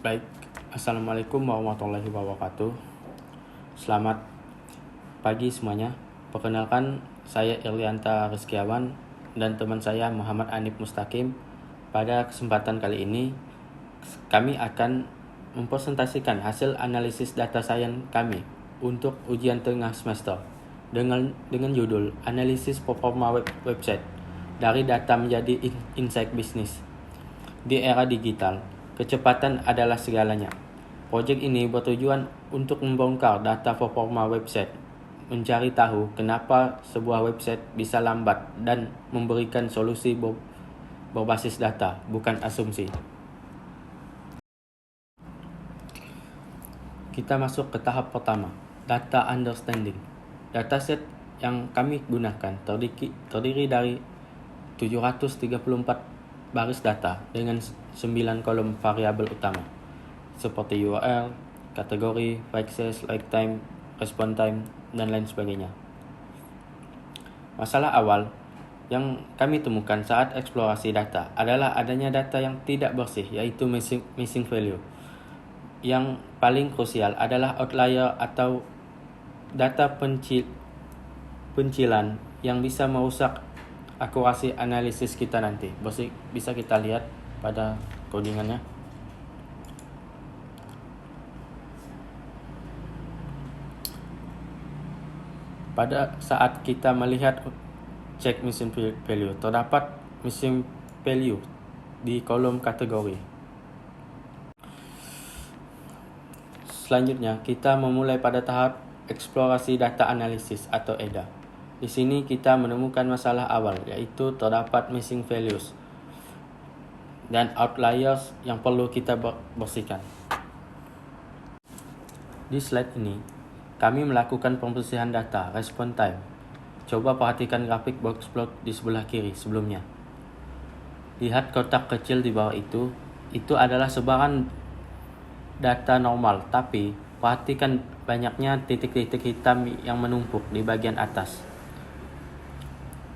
Baik, Assalamualaikum warahmatullahi wabarakatuh. Selamat pagi semuanya. Perkenalkan, saya Irlianta Rizkiawan dan teman saya Muhammad Anif Mustaqim. Pada kesempatan kali ini, kami akan mempresentasikan hasil analisis data sains kami untuk ujian tengah semester dengan judul Analisis Performa Website dari Data Menjadi Insight Bisnis. Di era digital, kecepatan adalah segalanya. Proyek ini bertujuan untuk membongkar data performa website, mencari tahu kenapa sebuah website bisa lambat dan memberikan solusi berbasis data, bukan asumsi. Kita masuk ke tahap pertama, data understanding. Dataset yang kami gunakan terdiri dari 734 baris data dengan 9 kolom variabel utama seperti URL, kategori, access, like time, response time, dan lain sebagainya. Masalah awal yang kami temukan saat eksplorasi data adalah adanya data yang tidak bersih, yaitu missing value. Yang paling krusial adalah outlier atau data pencilan yang bisa merusak akurasi analisis kita nanti. Bisa kita lihat pada codingannya. Pada saat kita melihat cek missing value, terdapat missing value di kolom kategori. Selanjutnya, kita memulai pada tahap eksplorasi data analisis atau EDA. Di sini kita menemukan masalah awal, yaitu terdapat missing values dan outliers yang perlu kita bersihkan. Di slide ini, kami melakukan pembersihan data response time. Coba perhatikan grafik box plot di sebelah kiri sebelumnya. Lihat kotak kecil di bawah itu adalah sebaran data normal, tapi perhatikan banyaknya titik-titik hitam yang menumpuk di bagian atas.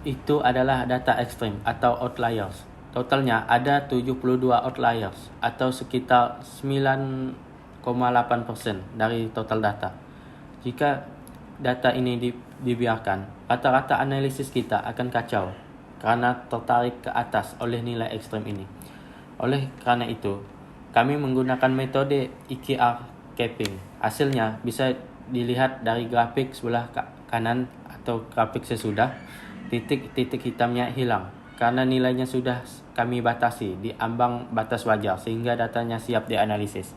Itu adalah data ekstrim atau outliers. Totalnya ada 72 outliers atau sekitar 9,8% dari total data. Jika data ini dibiarkan, rata-rata analisis kita akan kacau karena tertarik ke atas oleh nilai ekstrim ini. Oleh karena itu, kami menggunakan metode EKR capping. Hasilnya bisa dilihat dari grafik sebelah kanan atau grafik sesudah. Titik-titik hitamnya hilang karena nilainya sudah kami batasi di ambang batas wajar sehingga datanya siap dianalisis.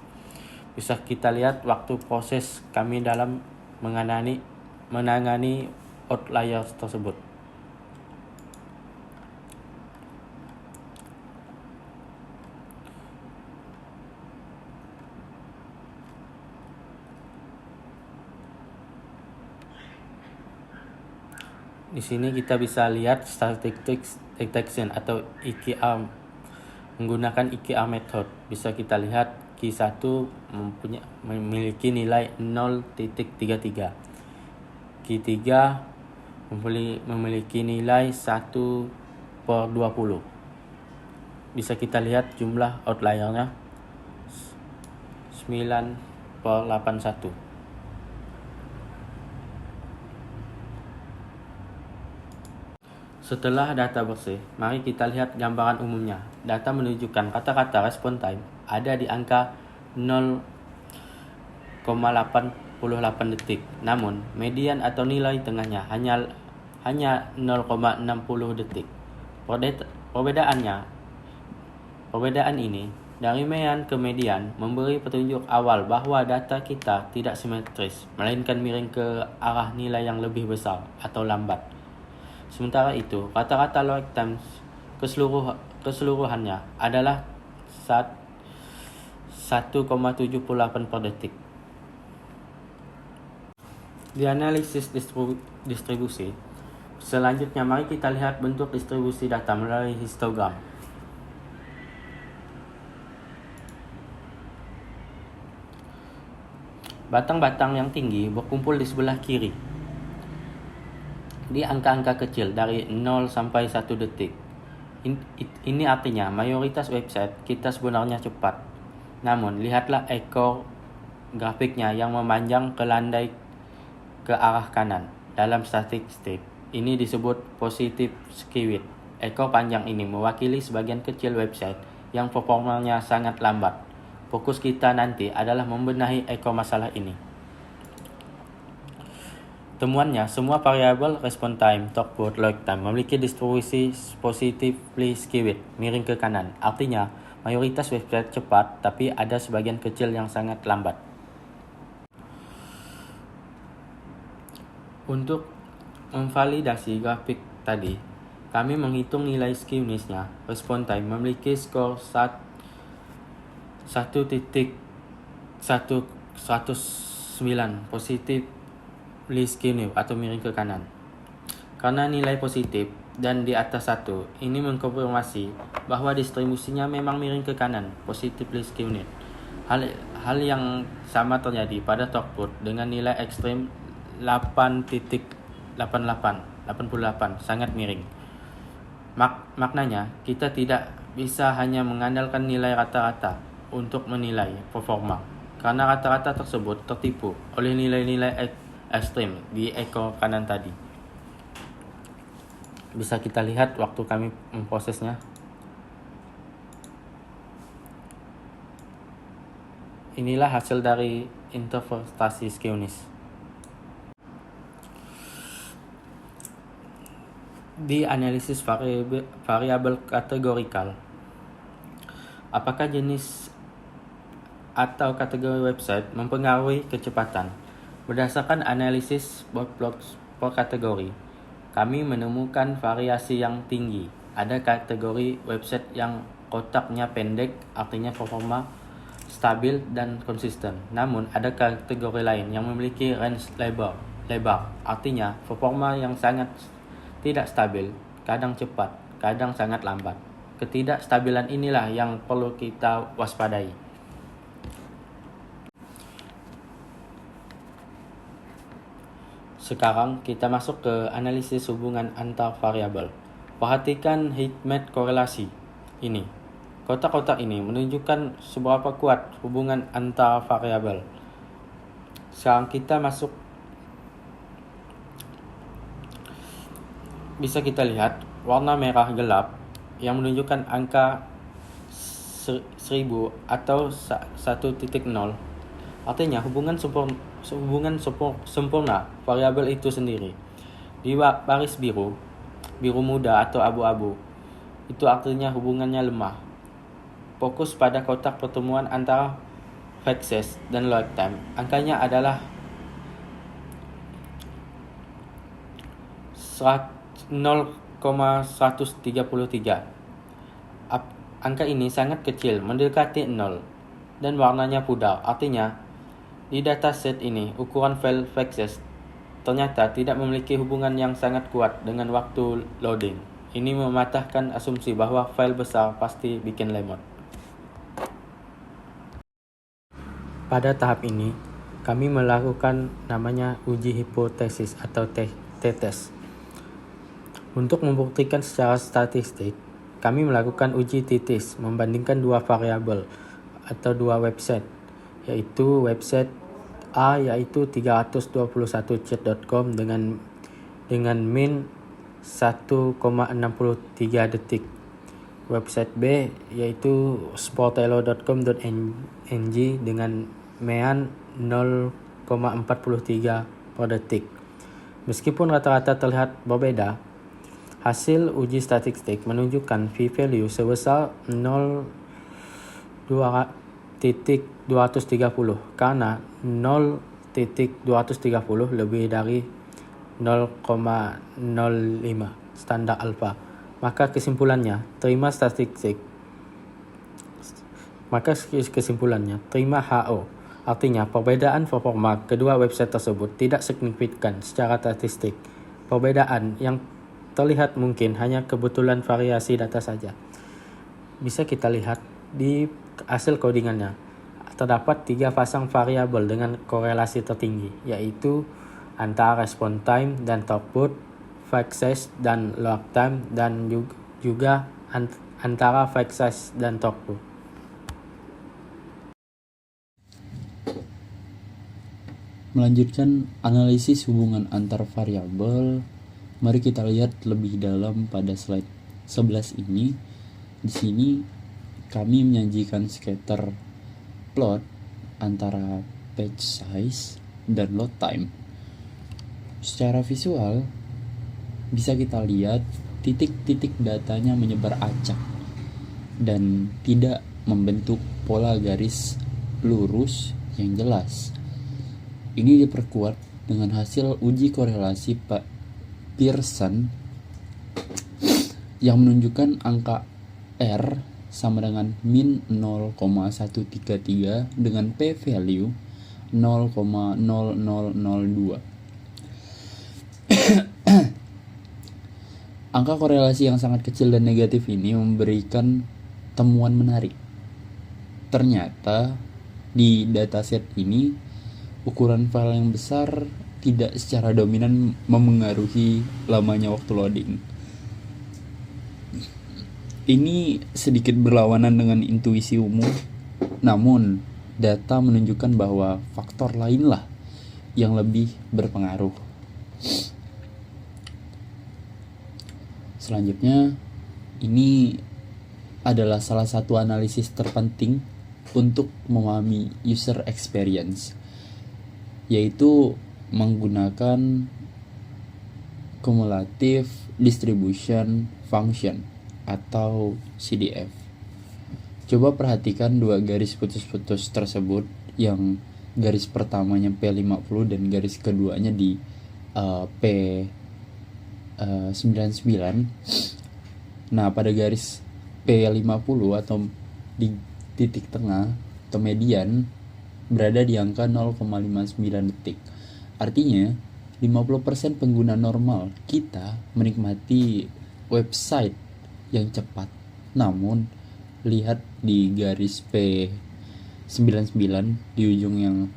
Bisa kita lihat waktu proses kami dalam menangani outliers tersebut. Di sini kita bisa lihat statistics detection atau EKR menggunakan EKR method. Bisa kita lihat Q1 memiliki nilai 0.33. Q3 memiliki nilai 1/20. Bisa kita lihat jumlah outliernya 9/81. Setelah data bersih, mari kita lihat gambaran umumnya. Data menunjukkan kata-kata response time ada di angka 0,88 detik. Namun, median atau nilai tengahnya hanya 0,60 detik. Perbedaan ini dari mean ke median memberi petunjuk awal bahwa data kita tidak simetris, melainkan miring ke arah nilai yang lebih besar atau lambat. Sementara itu, rata-rata load times keseluruhannya adalah 1,78 per detik. Di analisis distribusi, selanjutnya mari kita lihat bentuk distribusi data melalui histogram. Batang-batang yang tinggi berkumpul di sebelah kiri di angka-angka kecil dari 0 sampai 1 detik. Ini artinya mayoritas website kita sebenarnya cepat. Namun, lihatlah ekor grafiknya yang memanjang ke landai ke arah kanan. Dalam statistik, ini disebut positive skew. Ekor panjang ini mewakili sebagian kecil website yang performanya sangat lambat. Fokus kita nanti adalah membenahi ekor masalah ini. Temuannya, semua variabel response time, talkboard, load time memiliki distribusi positively skewed, miring ke kanan. Artinya, mayoritas website cepat, tapi ada sebagian kecil yang sangat lambat. Untuk memvalidasi grafik tadi, kami menghitung nilai skewness-nya. Response time memiliki skor 1.109 positif skewed atau miring ke kanan. Karena nilai positif dan di atas 1, ini mengkonfirmasi bahwa distribusinya memang miring ke kanan, positively skewed. Hal yang sama terjadi pada talkboard dengan nilai ekstrim 8.88, sangat miring. Maknanya, kita tidak bisa hanya mengandalkan nilai rata-rata untuk menilai performa, karena rata-rata tersebut tertipu oleh nilai-nilai ekstrim di ekor kanan tadi. Bisa kita lihat waktu kami memprosesnya. Inilah hasil dari interpretasi skewness. Di analisis variabel kategorikal, apakah jenis atau kategori website mempengaruhi kecepatan? Berdasarkan analisis blog per kategori, kami menemukan variasi yang tinggi. Ada kategori website yang kotaknya pendek, artinya performa stabil dan konsisten. Namun, ada kategori lain yang memiliki range lebar, artinya performa yang sangat tidak stabil, kadang cepat, kadang sangat lambat. Ketidakstabilan inilah yang perlu kita waspadai. Sekarang kita masuk ke analisis hubungan antar variabel. Perhatikan heatmap korelasi ini. Kotak-kotak ini menunjukkan seberapa kuat hubungan antar variabel. Sekarang kita masuk. Bisa kita lihat warna merah gelap yang menunjukkan angka 1000 atau 1.0. Artinya hubungan sempurna variabel itu sendiri. Di baris biru muda atau abu-abu, itu artinya hubungannya lemah. Fokus pada kotak pertemuan antara access dan load time. Angkanya adalah 0,133. Angka ini sangat kecil, mendekati 0, dan warnanya pudar. Artinya, di dataset ini, ukuran file access ternyata tidak memiliki hubungan yang sangat kuat dengan waktu loading. Ini mematahkan asumsi bahwa file besar pasti bikin lemot. Pada tahap ini, kami melakukan namanya uji hipotesis atau t-test. Untuk membuktikan secara statistik, kami melakukan uji t-test membandingkan dua variabel atau dua website, yaitu website A yaitu 321chat.com dengan min 1,63 detik. Website B yaitu sportello.com.ng dengan mean 0,43 per detik. Meskipun rata-rata terlihat berbeda, hasil uji statistik menunjukkan p-value sebesar 0.230 karena 0.230 lebih dari 0,05 standar alfa. Maka kesimpulannya, terima HO. Artinya, perbedaan performa kedua website tersebut tidak signifikan secara statistik. Perbedaan yang terlihat mungkin hanya kebetulan variasi data saja. Bisa kita lihat di hasil codingannya. Terdapat 3 pasang variabel dengan korelasi tertinggi, yaitu antara response time dan talkboard, file size dan load time, dan juga antara file size dan talkboard. Melanjutkan analisis hubungan antar variabel, mari kita lihat lebih dalam pada slide 11 ini. Di sini kami menyajikan scatter plot antara page size dan load time. Secara visual bisa kita lihat titik-titik datanya menyebar acak dan tidak membentuk pola garis lurus yang jelas. Ini diperkuat dengan hasil uji korelasi Pak Pearson yang menunjukkan angka R sama dengan min 0,133 dengan p-value 0,0002. Angka korelasi yang sangat kecil dan negatif ini memberikan temuan menarik. Ternyata di dataset ini ukuran file yang besar tidak secara dominan memengaruhi lamanya waktu loading. Ini sedikit berlawanan dengan intuisi umum, namun data menunjukkan bahwa faktor lainlah yang lebih berpengaruh. Selanjutnya, ini adalah salah satu analisis terpenting untuk memahami user experience, yaitu menggunakan Cumulative Distribution Function atau CDF. Coba perhatikan dua garis putus-putus tersebut, yang garis pertamanya P50 dan garis keduanya di P99. Nah, pada garis P50 atau di titik tengah atau median berada di angka 0,59 detik. Artinya, 50% pengguna normal kita menikmati website yang cepat. Namun, lihat di garis P99 di ujung yang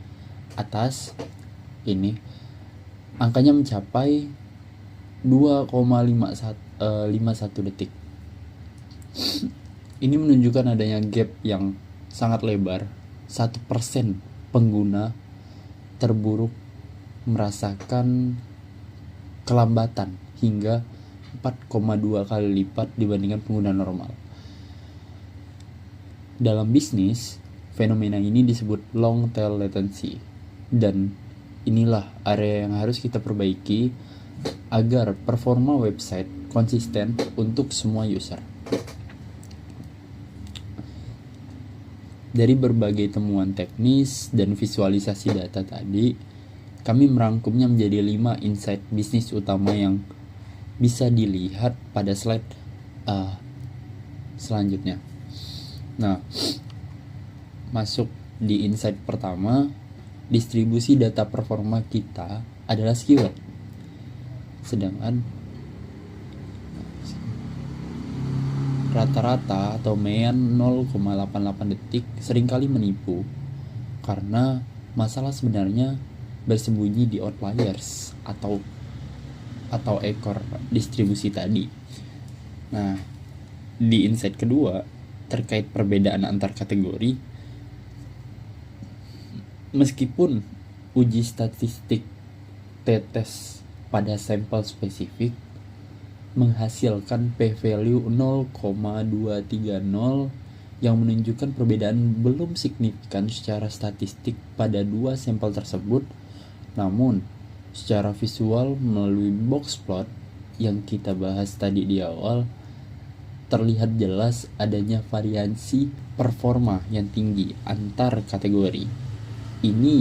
atas ini, angkanya mencapai 2,51 detik. Ini menunjukkan adanya gap yang sangat lebar. 1% pengguna terburuk merasakan kelambatan hingga 4,2 kali lipat dibandingkan pengguna normal. Dalam bisnis, fenomena ini disebut long tail latency, dan inilah area yang harus kita perbaiki agar performa website konsisten untuk semua user. Dari berbagai temuan teknis dan visualisasi data tadi, kami merangkumnya menjadi 5 insight bisnis utama yang bisa dilihat pada slide selanjutnya. Nah, masuk di insight pertama, distribusi data performa kita adalah skewed. Sedangkan rata-rata atau mean 0,88 detik seringkali menipu, karena masalah sebenarnya bersembunyi di outliers atau ekor distribusi tadi. Nah, di insight kedua terkait perbedaan antar kategori, meskipun uji statistik t-test pada sampel spesifik menghasilkan p-value 0,230 yang menunjukkan perbedaan belum signifikan secara statistik pada dua sampel tersebut, namun secara visual melalui box plot yang kita bahas tadi di awal, terlihat jelas adanya variasi performa yang tinggi antar kategori. Ini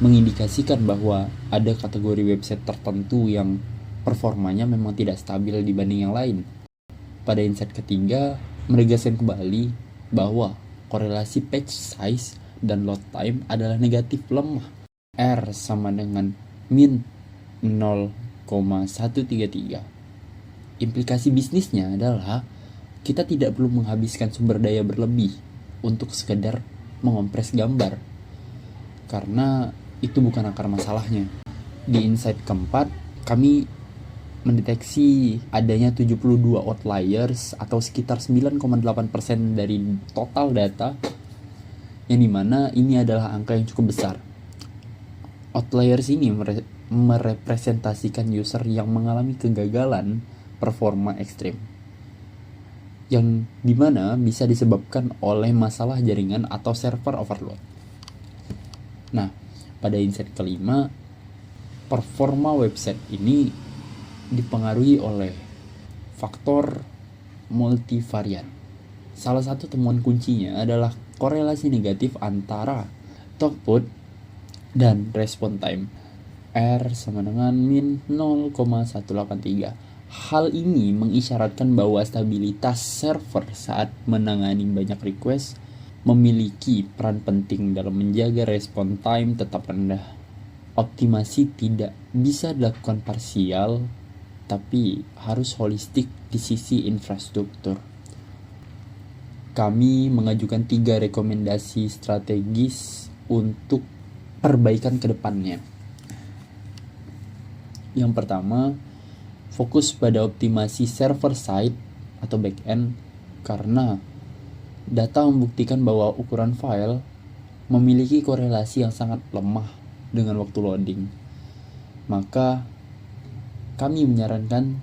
mengindikasikan bahwa ada kategori website tertentu yang performanya memang tidak stabil dibanding yang lain. Pada insight ketiga, menegaskan kembali bahwa korelasi page size dan load time adalah negatif lemah. R sama dengan min 0,133. Implikasi bisnisnya adalah kita tidak perlu menghabiskan sumber daya berlebih untuk sekedar mengompres gambar, karena itu bukan akar masalahnya. Di insight keempat, kami mendeteksi adanya 72 outliers atau sekitar 9,8% dari total data, yang dimana ini adalah angka yang cukup besar. Outliers ini merepresentasikan user yang mengalami kegagalan performa ekstrim, yang dimana bisa disebabkan oleh masalah jaringan atau server overload. Nah, pada insight kelima, performa website ini dipengaruhi oleh faktor multivarian. Salah satu temuan kuncinya adalah korelasi negatif antara throughput dan respon time, R sama dengan min 0,183. Hal ini mengisyaratkan bahwa stabilitas server saat menangani banyak request memiliki peran penting dalam menjaga respon time tetap rendah. Optimasi tidak bisa dilakukan parsial, tapi harus holistik di sisi infrastruktur. Kami mengajukan 3 rekomendasi strategis untuk perbaikan ke depannya. Yang pertama, fokus pada optimasi server side atau backend, karena data membuktikan bahwa ukuran file memiliki korelasi yang sangat lemah dengan waktu loading. Maka kami menyarankan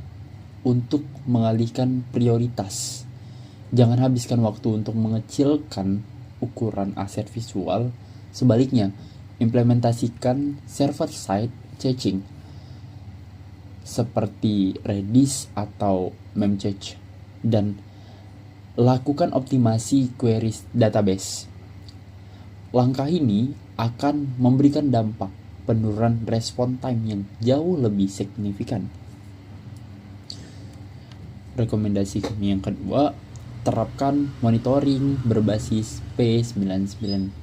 untuk mengalihkan prioritas. Jangan habiskan waktu untuk mengecilkan ukuran aset visual. Sebaliknya, implementasikan server-side caching seperti Redis atau Memcache dan lakukan optimasi queries database. Langkah ini akan memberikan dampak penurunan respon time yang jauh lebih signifikan. Rekomendasi kami yang kedua, terapkan monitoring berbasis P99.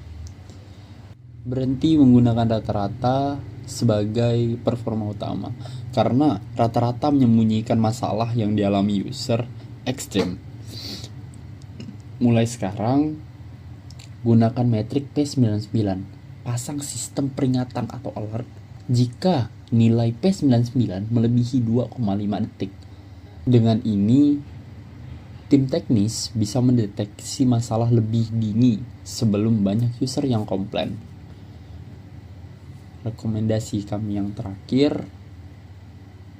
Berhenti menggunakan rata-rata sebagai performa utama, karena rata-rata menyembunyikan masalah yang dialami user ekstrim. Mulai sekarang, gunakan metrik P99. Pasang sistem peringatan atau alert jika nilai P99 melebihi 2,5 detik. Dengan ini, tim teknis bisa mendeteksi masalah lebih dini sebelum banyak user yang komplain. Rekomendasi kami yang terakhir,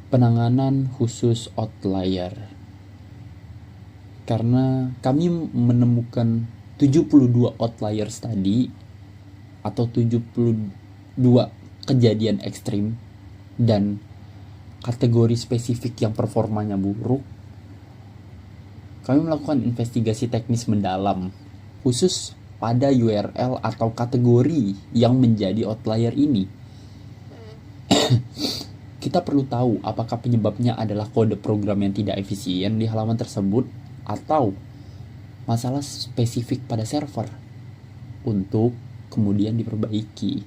penanganan khusus outlier. Karena kami menemukan 72 outliers tadi atau 72 kejadian ekstrim dan kategori spesifik yang performanya buruk, kami melakukan investigasi teknis mendalam khusus pada URL atau kategori yang menjadi outlier ini. Kita perlu tahu apakah penyebabnya adalah kode program yang tidak efisien di halaman tersebut atau masalah spesifik pada server untuk kemudian diperbaiki.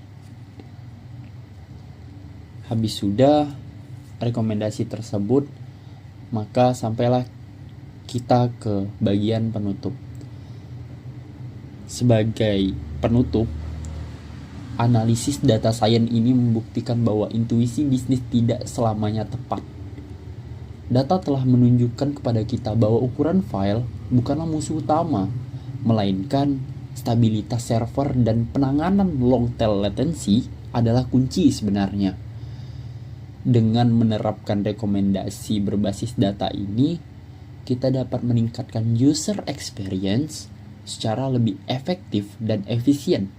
Habis sudah rekomendasi tersebut, maka sampailah kita ke bagian penutup. Sebagai penutup, analisis data science ini membuktikan bahwa intuisi bisnis tidak selamanya tepat. Data telah menunjukkan kepada kita bahwa ukuran file bukanlah musuh utama, melainkan stabilitas server dan penanganan long tail latency adalah kunci sebenarnya. Dengan menerapkan rekomendasi berbasis data ini, kita dapat meningkatkan user experience secara lebih efektif dan efisien.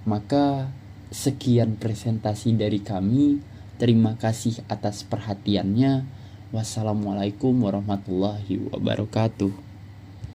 Maka sekian presentasi dari kami. Terima kasih atas perhatiannya. Wassalamualaikum warahmatullahi wabarakatuh.